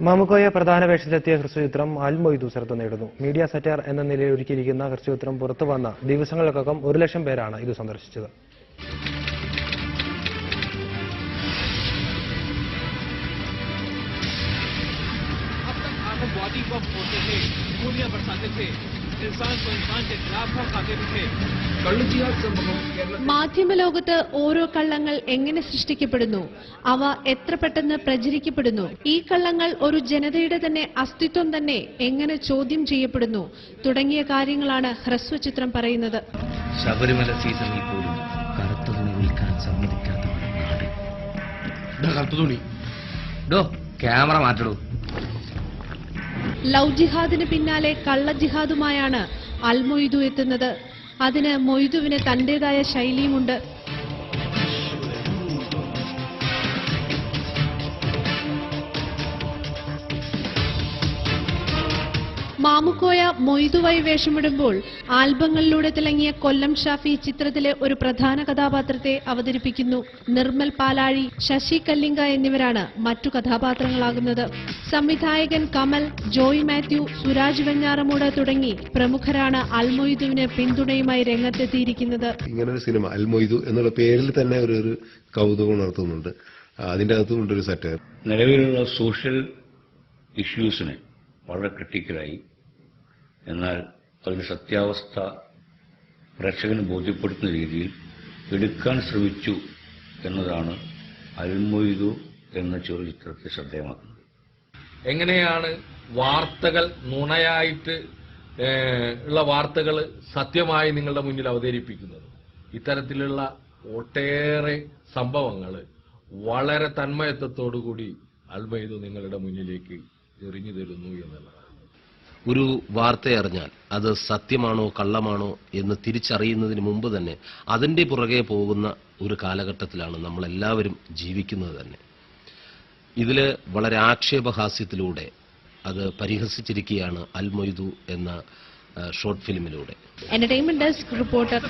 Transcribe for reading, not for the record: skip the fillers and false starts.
മാമുക്കോയെ പ്രധാന വേഷത്തിലെത്തിയ ഹ്രസ്വചിത്രം അൽ മൊയ്തു ശ്രദ്ധ നേടുന്നു. മീഡിയ സെറ്റർ എന്ന നിലയിൽ ഒരുക്കിയിരിക്കുന്ന ഹ്രസ്വചിത്രം പുറത്തു വന്ന ദിവസങ്ങൾക്കകം 1 ലക്ഷം പേരാണ് ഇത് സന്ദർശിച്ചത്. മാധ്യമലോകത്ത് ഓരോ കള്ളങ്ങൾ എങ്ങനെ സൃഷ്ടിക്കപ്പെടുന്നു, അവ എത്ര പെട്ടെന്ന് പ്രചരിക്കപ്പെടുന്നു, ഈ കള്ളങ്ങൾ ഒരു ജനതയുടെ തന്നെ അസ്തിത്വം തന്നെ എങ്ങനെ ചോദ്യം ചെയ്യപ്പെടുന്നു തുടങ്ങിയ കാര്യങ്ങളാണ് ഹ്രസ്വചിത്രം പറയുന്നത്. ശബരിമല സീസണിൽ പോലും കറുത്ത തുണി വിൽക്കാൻ സമ്മതിക്കാത്ത കറുത്ത തുണി ക്യാമറ മാറ്റടൂ. ലവ് ജിഹാദിന് പിന്നാലെ കള്ള ജിഹാദുമായാണ് അൽ മൊയ്തു എത്തുന്നത്. അതിന് മൊയ്തുവിന് തന്റേതായ ശൈലിയുമുണ്ട്. മാമുക്കോയ മൊയ്തുവായി വേഷമിടുമ്പോൾ ആൽബങ്ങളിലൂടെ തിളങ്ങിയ കൊല്ലം ഷാഫി ചിത്രത്തിലെ ഒരു പ്രധാന കഥാപാത്രത്തെ അവതരിപ്പിക്കുന്നു. നിർമ്മൽ പാലാഴി, ശശി കല്ലിങ്ക എന്നിവരാണ് മറ്റു കഥാപാത്രങ്ങളാകുന്നത്. സംവിധായകൻ കമൽ, ജോയ് മാത്യു, സുരാജ് വെഞ്ഞാറമൂട് തുടങ്ങി പ്രമുഖരാണ് അൽ മൊയ്തുവിന് പിന്തുണയുമായി രംഗത്തെത്തിയിരിക്കുന്നത്. ഇങ്ങനൊരു സിനിമ അൽ മൊയ്തു എന്നുള്ള പേരിൽ തന്നെ ഒരു കൗതുകം ഉണർത്തുന്നുണ്ട്. അതിന്റെ അകത്തുകൊണ്ട് ഒരു സെറ്റ് നിലവിലുള്ള സോഷ്യൽ ഇഷ്യൂസിനെ വളരെ ക്രിട്ടിക്കലായി, എന്നാൽ അതിന്റെ സത്യാവസ്ഥ പ്രേക്ഷകന് ബോധ്യപ്പെടുത്തുന്ന രീതിയിൽ എടുക്കാൻ ശ്രമിച്ചു എന്നതാണ് അൽ മൊയ്തു എന്ന ചെറുചിത്രത്തെ ശ്രദ്ധേയമാക്കുന്നത്. എങ്ങനെയാണ് വാർത്തകൾ നുണയായിട്ട് ഉള്ള വാർത്തകൾ സത്യമായി നിങ്ങളുടെ മുന്നിൽ അവതരിപ്പിക്കുന്നത്? ഇത്തരത്തിലുള്ള ഒട്ടേറെ സംഭവങ്ങൾ വളരെ തന്മയത്വത്തോടുകൂടി അൽ മൊയ്തു നിങ്ങളുടെ മുന്നിലേക്ക് എറിഞ്ഞു തരുന്നു എന്നുള്ളതാണ്. ഒരു വാർത്തയറിഞ്ഞാൽ അത് സത്യമാണോ കള്ളമാണോ എന്ന് തിരിച്ചറിയുന്നതിന് മുമ്പ് തന്നെ അതിന്റെ പുറകെ പോകുന്ന ഒരു കാലഘട്ടത്തിലാണ് നമ്മളെല്ലാവരും ജീവിക്കുന്നത് തന്നെ. ഇതില് വളരെ ആക്ഷേപഹാസ്യത്തിലൂടെ അത് പരിഹസിച്ചിരിക്കുകയാണ് അൽ മൊയ്തു എന്ന ഷോർട്ട് ഫിലിമിലൂടെ. Entertainment desk reporter.